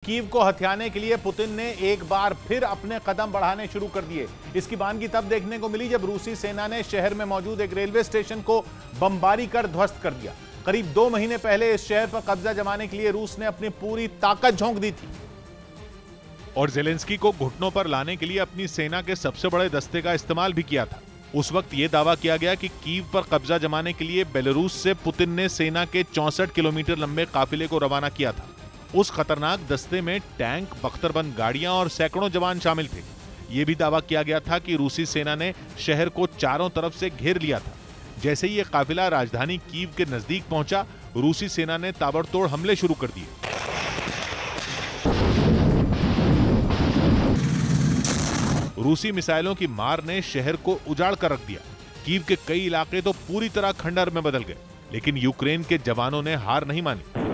Kyiv को हथियाने के लिए पुतिन ने एक बार फिर अपने कदम बढ़ाने शुरू कर दिए। इसकी बानगी तब देखने को मिली जब रूसी सेना ने शहर में मौजूद एक रेलवे स्टेशन को बमबारी कर ध्वस्त कर दिया। करीब 2 महीने पहले इस शहर पर कब्जा जमाने के लिए रूस ने अपनी पूरी ताकत झोंक दी थी और जेलेंस्की को घुटनों पर लाने के लिए अपनी सेना के सबसे बड़े दस्ते का इस्तेमाल भी किया था। उस वक्त यह दावा किया गया कि कीव पर कब्जा जमाने के लिए बेलारूस से पुतिन ने सेना के 64 किलोमीटर लंबे काफिले को रवाना किया था। उस खतरनाक दस्ते में टैंक, बख्तरबंद गाड़ियां और सैकड़ों जवान शामिल थे। यह भी दावा किया गया था कि रूसी सेना ने शहर को चारों तरफ से घेर लिया था। जैसे ही यह काफिला राजधानी कीव के नजदीक पहुंचा, रूसी सेना ने ताबड़तोड़ हमले शुरू कर दिए। रूसी मिसाइलों की मार ने शहर को उजाड़ कर रख दिया। कीव के कई इलाके तो पूरी तरह खंडहर में बदल गए, लेकिन यूक्रेन के जवानों ने हार नहीं मानी।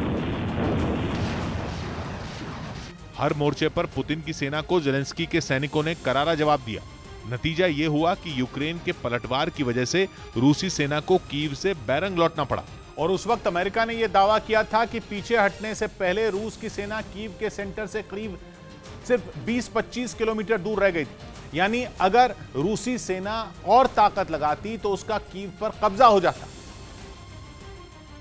हर मोर्चे पर पुतिन की सेना को जेलेंस्की के सैनिकों ने करारा जवाब दिया। नतीजा यह हुआ कि यूक्रेन के पलटवार की वजह से रूसी सेना को कीव से बैरंग लौटना पड़ा। और उस वक्त अमेरिका ने यह दावा किया था कि पीछे हटने से पहले रूस की सेना कीव के सेंटर से करीब सिर्फ 20-25 किलोमीटर दूर रह गई थी। यानी अगर रूसी सेना और ताकत लगाती तो उसका कीव पर कब्जा हो जाता।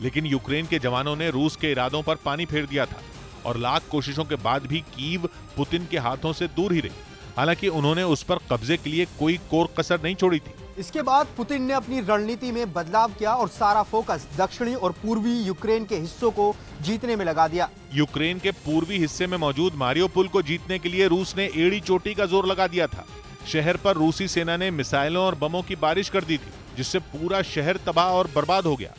लेकिन यूक्रेन के जवानों ने रूस के इरादों पर पानी फेर दिया था और लाख कोशिशों के बाद भी कीव पुतिन के हाथों से दूर ही रही। हालांकि उन्होंने उस पर कब्जे के लिए कोई कोर कसर नहीं छोड़ी थी। इसके बाद पुतिन ने अपनी रणनीति में बदलाव किया और सारा फोकस दक्षिणी और पूर्वी यूक्रेन के हिस्सों को जीतने में लगा दिया। यूक्रेन के पूर्वी हिस्से में मौजूद मारियोपोल को जीतने के लिए रूस ने एड़ी चोटी का जोर लगा दिया था। शहर पर रूसी सेना ने मिसाइलों और बमों की बारिश कर दी थी, जिससे पूरा शहर तबाह और बर्बाद हो गया।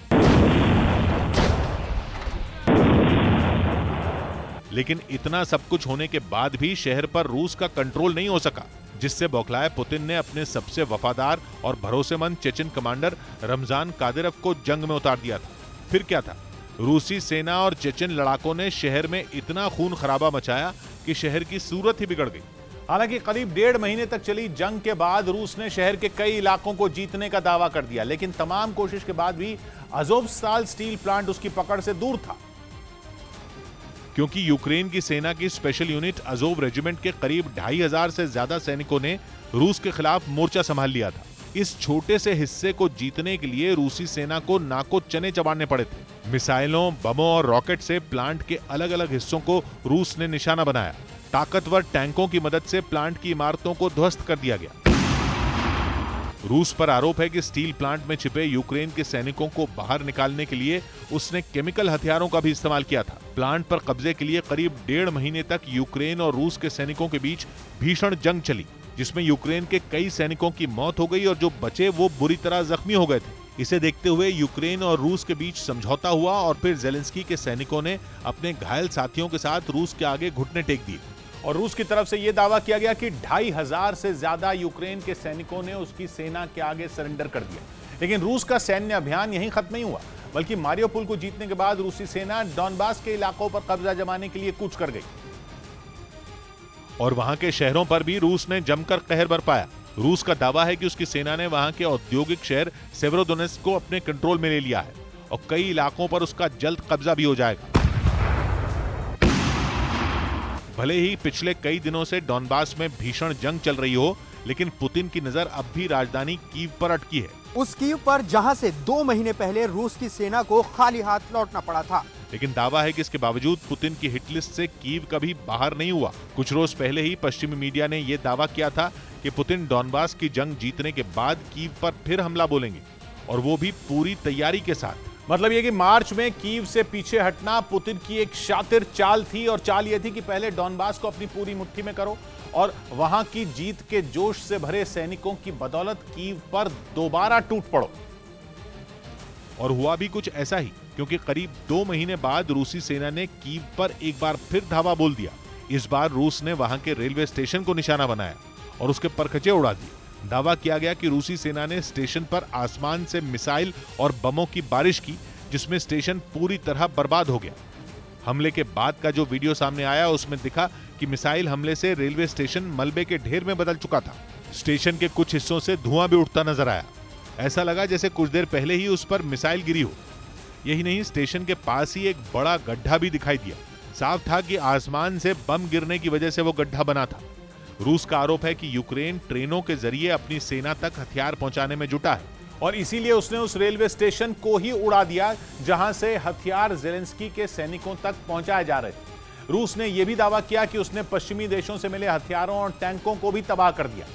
लेकिन इतना सब कुछ होने के बाद भी शहर पर रूस का कंट्रोल नहीं हो सका, जिससे बौखलाए पुतिन ने अपने सबसे वफादार और भरोसेमंद चेचन कमांडर रमजान कादिरोव को जंग में उतार दिया था। फिर क्या था, रूसी सेना और चेचन लड़ाकों ने शहर में इतना खून खराबा मचाया कि शहर की सूरत ही बिगड़ गई। हालांकि करीब 1.5 महीने तक चली जंग के बाद रूस ने शहर के कई इलाकों को जीतने का दावा कर दिया, लेकिन तमाम कोशिश के बाद भी अज़ोवस्ताल स्टील प्लांट उसकी पकड़ से दूर था। क्योंकि यूक्रेन की सेना की स्पेशल यूनिट अज़ोव रेजिमेंट के करीब 2500 से ज्यादा सैनिकों ने रूस के खिलाफ मोर्चा संभाल लिया था। इस छोटे से हिस्से को जीतने के लिए रूसी सेना को नाको चने चबाने पड़े थे। मिसाइलों, बमों और रॉकेट से प्लांट के अलग अलग हिस्सों को रूस ने निशाना बनाया। ताकतवर टैंकों की मदद से प्लांट की इमारतों को ध्वस्त कर दिया गया। रूस पर आरोप है कि स्टील प्लांट में छिपे यूक्रेन के सैनिकों को बाहर निकालने के लिए उसने केमिकल हथियारों का भी इस्तेमाल किया था। प्लांट पर कब्जे के लिए करीब 1.5 महीने तक यूक्रेन और रूस के सैनिकों के बीच भीषण जंग चली, जिसमें यूक्रेन के कई सैनिकों की मौत हो गई और जो बचे वो बुरी तरह जख्मी हो गए थे। इसे देखते हुए यूक्रेन और रूस के बीच समझौता हुआ और फिर जेलेंस्की के सैनिकों ने अपने घायल साथियों के साथ रूस के आगे घुटने टेक दिए। और रूस की तरफ से यह दावा किया गया कि 2500 से ज्यादा यूक्रेन के सैनिकों ने उसकी सेना के आगे सरेंडर कर दिया। लेकिन रूस का सैन्य अभियान यहीं खत्म नहीं हुआ, बल्कि मारियोपोल को जीतने के बाद रूसी सेना डॉनबास के इलाकों पर कब्जा जमाने के लिए कूच कर गई और वहां के शहरों पर भी रूस ने जमकर कहर बरपाया। रूस का दावा है कि उसकी सेना ने वहां के औद्योगिक शहर सेवेरोडोनेत्स्क को अपने कंट्रोल में ले लिया है और कई इलाकों पर उसका जल्द कब्जा भी हो जाएगा। भले ही पिछले कई दिनों से डॉनबास में भीषण जंग चल रही हो, लेकिन पुतिन की नजर अब भी राजधानी कीव पर अटकी है। उस कीव पर जहां से 2 महीने पहले रूस की सेना को खाली हाथ लौटना पड़ा था। लेकिन दावा है कि इसके बावजूद पुतिन की हिट लिस्ट से कीव कभी बाहर नहीं हुआ। कुछ रोज पहले ही पश्चिमी मीडिया ने यह दावा किया था कि पुतिन डॉनबास की जंग जीतने के बाद कीव पर फिर हमला बोलेंगे, और वो भी पूरी तैयारी के साथ। मतलब यह कि मार्च में कीव से पीछे हटना पुतिन की एक शातिर चाल थी, और चाल यह थी कि पहले डॉनबास को अपनी पूरी मुट्ठी में करो और वहां की जीत के जोश से भरे सैनिकों की बदौलत कीव पर दोबारा टूट पड़ो। और हुआ भी कुछ ऐसा ही, क्योंकि करीब 2 महीने बाद रूसी सेना ने कीव पर एक बार फिर धावा बोल दिया। इस बार रूस ने वहां के रेलवे स्टेशन को निशाना बनाया और उसके परखचे उड़ा दिए। दावा किया गया कि रूसी सेना ने स्टेशन पर आसमान से मिसाइल और बमों की बारिश की, जिसमें स्टेशन पूरी तरह बर्बाद हो गया। हमले के बाद का जो वीडियो सामने आया उसमें दिखा कि मिसाइल हमले से रेलवे स्टेशन मलबे के ढेर में बदल चुका था। स्टेशन के कुछ हिस्सों से धुआं भी उठता नजर आया। ऐसा लगा जैसे कुछ देर पहले ही उस पर मिसाइल गिरी हो। यही नहीं, स्टेशन के पास ही एक बड़ा गड्ढा भी दिखाई दिया। साफ था कि आसमान से बम गिरने की वजह से वो गड्ढा बना था। रूस का आरोप है कि यूक्रेन ट्रेनों के जरिए अपनी सेना तक हथियार पहुंचाने में जुटा है और इसीलिए उसने उस रेलवे स्टेशन को ही उड़ा दिया जहां से हथियार ज़ेलेंस्की के सैनिकों तक पहुंचाए जा रहे थे। रूस ने यह भी दावा किया कि उसने पश्चिमी देशों से मिले हथियारों और टैंकों को भी तबाह कर दिया,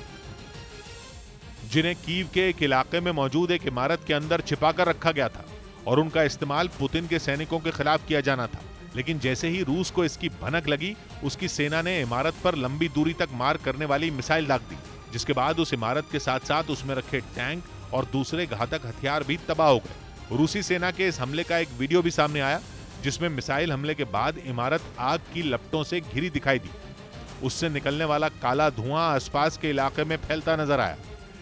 जिन्हें कीव के एक इलाके में मौजूद एक इमारत के अंदर छिपाकर रखा गया था और उनका इस्तेमाल पुतिन के सैनिकों के खिलाफ किया जाना था। लेकिन जैसे ही रूस को इसकी भनक लगी, उसकी सेना ने इमारत पर लंबी दूरी तक मार करने वाली मिसाइल दाग दी, जिसके बाद उस इमारत के साथ साथ उसमें रखे टैंक और दूसरे घातक हथियार भी तबाह हो गए। रूसी सेना के इस हमले का एक वीडियो भी सामने आया, जिसमें मिसाइल हमले के बाद इमारत आग की लपटों से घिरी दिखाई दी। उससे निकलने वाला काला धुआं आसपास के इलाके में फैलता नजर आया।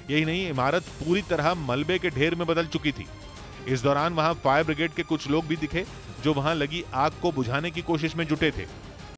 यही नहीं, इमारत पूरी तरह मलबे के ढेर में बदल चुकी थी। इस दौरान वहां फायर ब्रिगेड के कुछ लोग भी दिखे, जो वहां लगी आग को बुझाने की कोशिश में जुटे थे।